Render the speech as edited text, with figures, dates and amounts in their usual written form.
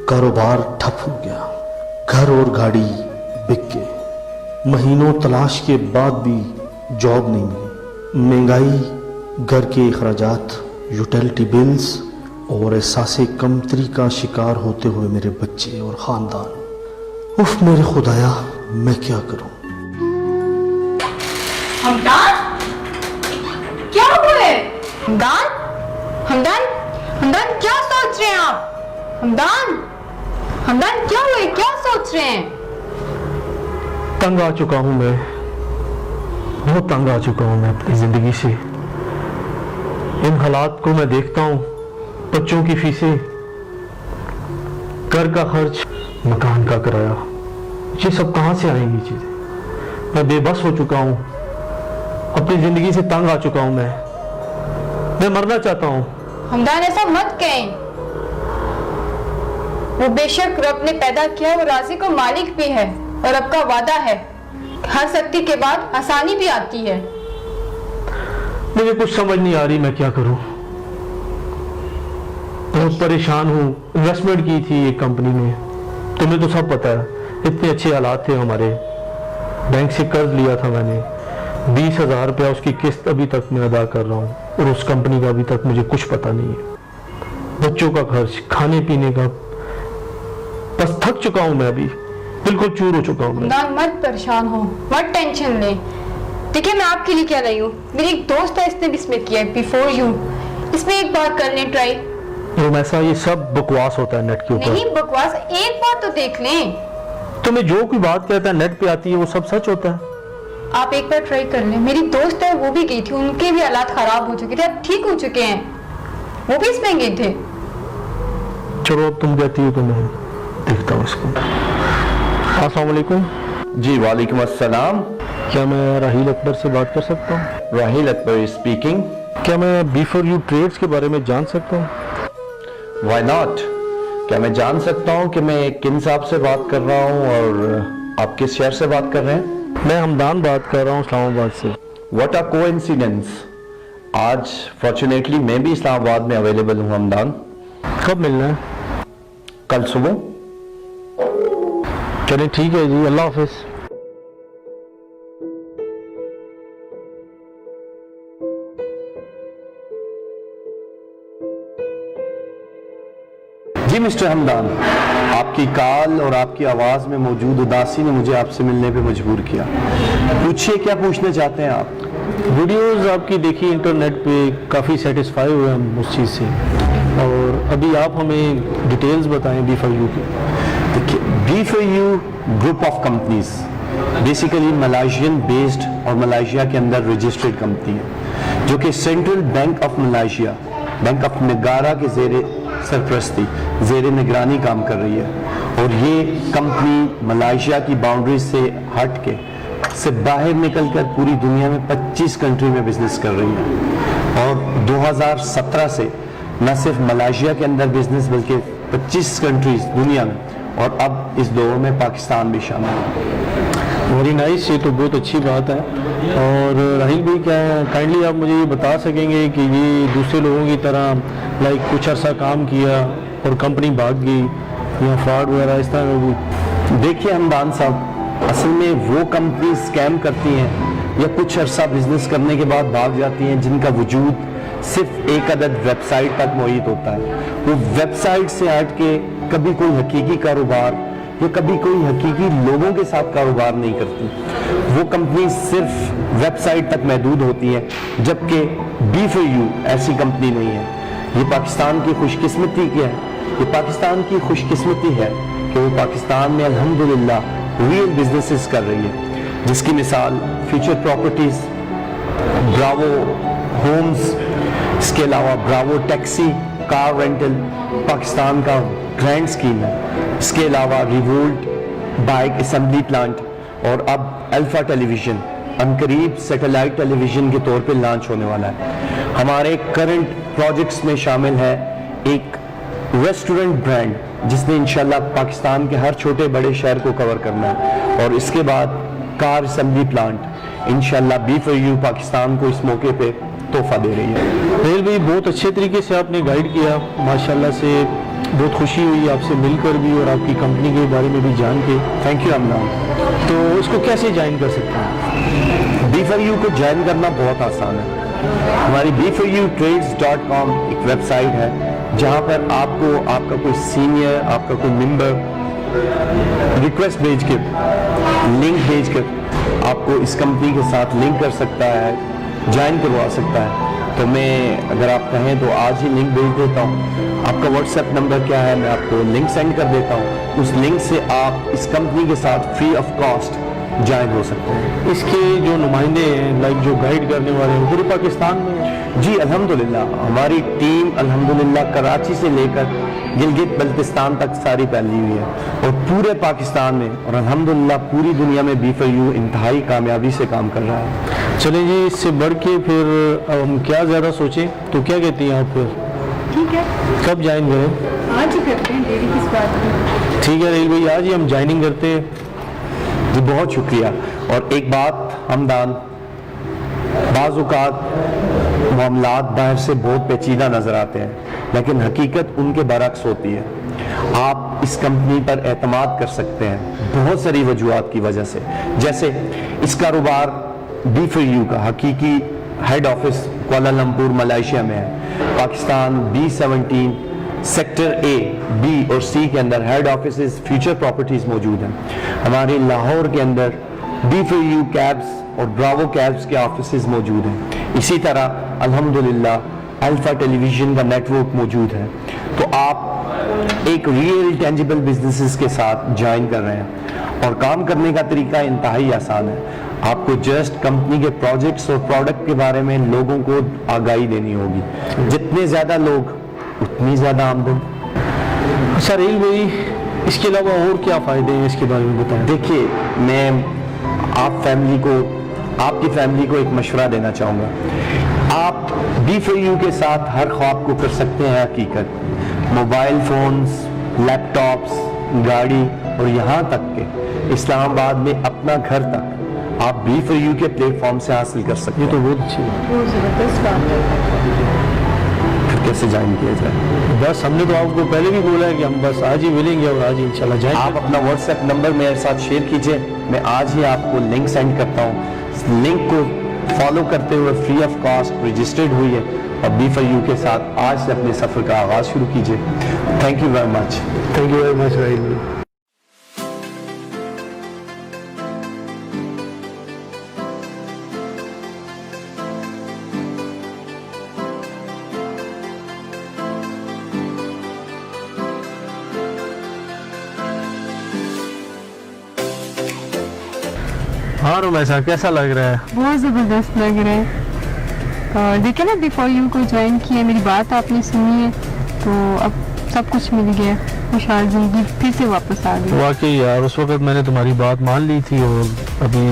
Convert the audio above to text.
کاروبار ٹھپ ہو گیا، گھر اور گاڑی بک گئے، مہینوں تلاش کے بعد بھی جاب نہیں ملی، مہنگائی، گھر کے اخراجات، یوٹیلیٹی بلز اور احساس کمتری کا شکار ہوتے ہوئے میرے بچے اور خاندان۔ اف میرے خدایا، میں کیا کروں؟ ہمدان، کیا ہوا ہے؟ ہمدان، ہمدان، ہمدان کیا سوچ رہے ہیں آپ؟ ہمدان، ہمدان کیا ہوا ہے؟ کیا سوچ رہے ہیں؟ تنگ آ چکا ہوں میں، بہت تنگ آ چکا ہوں میں اپنی زندگی سے۔ ان حالات کو میں دیکھتا ہوں، بچوں کی فیسیں، گھر کا خرچ، مکان کا کرایہ، یہ سب کہاں سے آئیں گی چیزیں؟ میں بے بس ہو چکا ہوں، اپنی زندگی سے تنگ آ چکا ہوں، میں مرنا چاہتا ہوں۔ ہمدان ایسا مت کہیں، وہ بے شک رب نے پیدا کیا، وہ رازق و مالک بھی ہے، اور رب کا وعدہ ہے ہر سختی کے بعد آسانی بھی آتی ہے۔ مجھے کچھ سمجھ نہیں آ رہی میں کیا کروں، بہت پریشان ہوں۔ انویسٹمنٹ کی تھی ایک کمپنی میں، تمہیں تو سب پتا ہے، اتنے اچھے حالات تھے ہمارے، بینک سے قرض لیا تھا میں نے، 20,000 روپیہ اس کی قسط ابھی تک میں ادا کر رہا ہوں، اور اس کمپنی کا ابھی تک مجھے کچھ پتا نہیں ہے، بچوں کا خرچ، کھانے پینے کا، بس تھک چکا ہوں میں، ابھی بالکل چور ہو چکا ہوں میں۔ ہمدان مت پریشان ہو، مت ٹینشن لیں۔ دیکھیں میں آپ کے لیے کیا لائی ہوں، میری ایک دوست ہے، اس نے بھی اس میں کیا ہے بیفور یو، اس میں ایک بار کر لیں ٹرائی۔ ایسا یہ سب بکواس ہوتا ہے نیٹ کے اوپر، نہیں بکواس، ایک بار تو دیکھ لیں۔ تمہیں جو کوئی بات کہتا ہے نیٹ پہ آتی ہے وہ سب سچ ہوتا ہے؟ آپ ایک بار ٹرائی کر لیں، میری دوست ہے وہ بھی گئی تھی، ان کے بھی حالات خراب ہو چکے تھے، اب ٹھیک ہو چکے ہیں، وہ بھی اس میں گئے تھے۔ چلو اب تم کہتی ہو تو میں دیکھتا ہوں اس کو۔ السلام علیکم۔ جی وعلیکم السلام۔ کیا میں راحیل اکبر سے بات کر سکتا ہوں؟ راحیل اکبر اسپیکنگ۔ کیا میں بیفور یو ٹریڈز کے بارے میں جان سکتا ہوں؟ Why not? کیا میں جان سکتا ہوں کہ میں کن صاحب سے بات کر رہا ہوں اور آپ کس شہر سے بات کر رہے ہیں؟ میں ہمدان بات کر رہا ہوں اسلام آباد سے۔ واٹ اے کوانسیڈنس، آج فارچونیٹلی میں بھی اسلام آباد میں اویلیبل ہوں ہمدان۔ کب ملنا ہے؟ کل صبح۔ چلیں ٹھیک ہے جی، اللہ حافظ۔ جی مسٹر ہمدان، آپ کی کال اور آپ کی آواز میں موجود اداسی نے مجھے آپ سے ملنے پہ مجبور کیا۔ پوچھئے کیا پوچھنا چاہتے ہیں آپ؟ ویڈیوز آپ کی دیکھی انٹرنیٹ پہ، کافی سیٹسفائی ہوئے ہم اس چیز سے، اور ابھی آپ ہمیں ڈیٹیلز بتائیں بی فار یو کی۔ دیکھیے، B four U group of companies basically Malaysian based اور ملائیشیا کے اندر رجسٹرڈ کمپنی ہے، جو کہ central bank of Malaysia, bank of Negara کے زیر سرپرستی، زیر نگرانی کام کر رہی ہے، اور یہ کمپنی ملائیشیا کی باؤنڈریز سے ہٹ کے سے باہر نکل کر پوری دنیا میں 25 کنٹری میں بزنس کر رہی ہے، اور 2017 سے نہ صرف ملائیشیا کے اندر بزنس بلکہ 25 کنٹریز دنیا میں، اور اب اس دور میں پاکستان بھی شامل ہے۔ ویری نائس، یہ تو بہت اچھی بات ہے۔ اور راحیل بھائی، کیا کائنڈلی آپ مجھے یہ بتا سکیں گے کہ یہ دوسرے لوگوں کی طرح لائک کچھ عرصہ کام کیا اور کمپنی بھاگ گئی یا فراڈ وغیرہ اس طرح کا بھی؟ دیکھیے ہمدان صاحب، اصل میں وہ کمپنی اسکیم کرتی ہیں یا کچھ عرصہ بزنس کرنے کے بعد بھاگ جاتی ہیں جن کا وجود صرف ایک عدد ویب سائٹ تک محیط ہوتا ہے۔ وہ ویب سائٹ سے ہٹ کے کبھی کوئی حقیقی کاروبار یا کبھی کوئی حقیقی لوگوں کے ساتھ کاروبار نہیں کرتی۔ وہ کمپنی صرف ویب سائٹ تک محدود ہوتی ہے، جبکہ بی فار یو ایسی کمپنی نہیں ہے۔ یہ پاکستان کی خوش قسمتی کیا ہے؟ یہ پاکستان کی خوش قسمتی ہے کہ وہ پاکستان میں الحمدللہ ریئل بزنسز کر رہی ہے، جس کی مثال فیوچر پراپرٹیز، براوو ہومز، اس کے علاوہ Bravo taxi, car rental Pakistan کا گرینڈ اسکیم ہے، اس کے علاوہ ریوولٹ بائک اسمبلی پلانٹ، اور اب الفا ٹیلی ویژن عنقریب سیٹلائٹ ٹیلی ویژن کے طور پہ لانچ ہونے والا ہے۔ ہمارے کرنٹ پروجیکٹس میں شامل ہے ایک ریسٹورنٹ برانڈ جس نے انشاءاللہ پاکستان کے ہر چھوٹے بڑے شہر کو کور کرنا ہے، اور اس کے بعد کار اسمبلی پلانٹ انشاءاللہ بی فار یو پاکستان کو اس موقع پہ تحفہ دے رہی ہے۔ راحیل بھائی، بہت اچھے طریقے سے آپ نے گائیڈ کیا، ماشاءاللہ سے بہت خوشی ہوئی آپ سے مل کر بھی اور آپ کی کمپنی کے بارے میں بھی جان کے. Thank you Amnan. تو اس کو کیسے جوائن کر سکتے ہیں؟ B4U کو جوائن کرنا بہت آسان ہے. ہماری B4UTrades.com ایک ویب سائٹ ہے جہاں پر آپ کو آپ کا کوئی سینئر, آپ کا کوئی ممبر ریکویسٹ بھیج کے, لنک بھیج کر آپ کو اس کمپنی کے ساتھ لنک کر سکتا ہے, جوائن کروا سکتا ہے. تو میں اگر آپ کہیں تو آج ہی لنک بھیج دیتا ہوں. آپ کا واٹس ایپ نمبر کیا ہے, میں آپ کو لنک سینڈ کر دیتا ہوں. اس لنک سے آپ اس کمپنی کے ساتھ فری آف کاسٹ جوائن ہو سکتے ہیں. اس کے جو نمائندے ہیں, لائک جو گائیڈ کرنے والے ہیں, پورے پاکستان میں ہیں؟ جی الحمدللہ ہماری ٹیم الحمدللہ کراچی سے لے کر گلگت بلتستان تک ساری پھیلی ہوئی ہے, اور پورے پاکستان میں اور الحمدللہ پوری دنیا میں B4U انتہائی کامیابی سے کام کر رہا ہے. چلیں جی, اس سے بڑھ کے پھر ہم کیا زیادہ سوچیں, تو کیا کہتی ہیں آپ؟ پھر ٹھیک ہے, کب جوائن کریں؟ آج ہی کرتے ہیں, دیری کس بات کی. ٹھیک ہے ریل بھائی, آج ہی ہم جوائننگ کرتے ہیں. جی بہت شکریہ. اور ایک بات ہمدان, بعض اوقات معاملات باہر سے بہت پیچیدہ نظر آتے ہیں لیکن حقیقت ان کے برعکس ہوتی ہے. آپ اس کمپنی پر اعتماد کر سکتے ہیں بہت ساری وجوہات کی وجہ سے. جیسے اس کاروبار B4U کا حقیقی ہیڈ آفس کوالالمپور ملائیشیا میں ہے. Pakistan B17 sector A, B اور C کے اندر ہیڈ آفسز فیوچر پراپرٹیز موجود ہیں. ہمارے لاہور کے اندر B4U کیبز اور براوو کیبز کے آفسز موجود ہیں. اسی طرح الحمدللہ الفا ٹیلی ویژن کا نیٹ ورک موجود ہے. تو آپ ایک ریئل ٹینجیبل بزنسز کے ساتھ جوائن کر رہے ہیں اور کام کرنے کا طریقہ انتہائی آسان ہے. آپ کو جسٹ کمپنی کے پروجیکٹس اور پروڈکٹ کے بارے میں لوگوں کو آگاہی دینی ہوگی. جتنے زیادہ لوگ اتنی زیادہ آمدن. اچھا ریل بھائی, اس کے علاوہ اور کیا فائدے ہیں, اس کے بارے میں بتائیں. دیکھیے میں آپ کی فیملی کو ایک مشورہ دینا چاہوں گا. آپ B4U کے ساتھ ہر خواب کو کر سکتے ہیں حقیقت. موبائل فونز, لیپ ٹاپس, گاڑی اور یہاں تک کہ اسلام آباد میں اپنا گھر تک آپ B4U کے پلیٹ فارم سے حاصل کر سکتے ہیں. یہ تو بہت اچھی ہے. بہت زبردست بات ہے. پھر کیسے جوائن کیا جائے؟ بس ہم نے تو آپ کو پہلے بھی بولا ہے کہ ہم بس آج ہی ملیں گے اور آج ہی انشاءاللہ جائیں گے. آپ اپنا واٹس ایپ نمبر میرے ساتھ شیئر کیجئے, میں آج ہی آپ کو لنک سینڈ کرتا ہوں. اس لنک کو فالو کرتے ہوئے فری آف کاسٹ رجسٹرڈ ہوئی ہے اور B4U کے ساتھ آج سے اپنے سفر کا آغاز شروع کیجئے. Thank you very much. Thank you very much ریل بھائی. ہاں رومیسا, کیسا لگ رہا ہے؟ بہت زبردست لگ رہا ہے. اور دیکھیں نا, B4U کو جوائن کیا, میری بات آپ نے سنی ہے تو اب سب کچھ مل گیا, خوشحال زندگی پھر سے واپس آ گئی. واقعی یار, اس وقت میں نے تمہاری بات مان لی تھی اور ابھی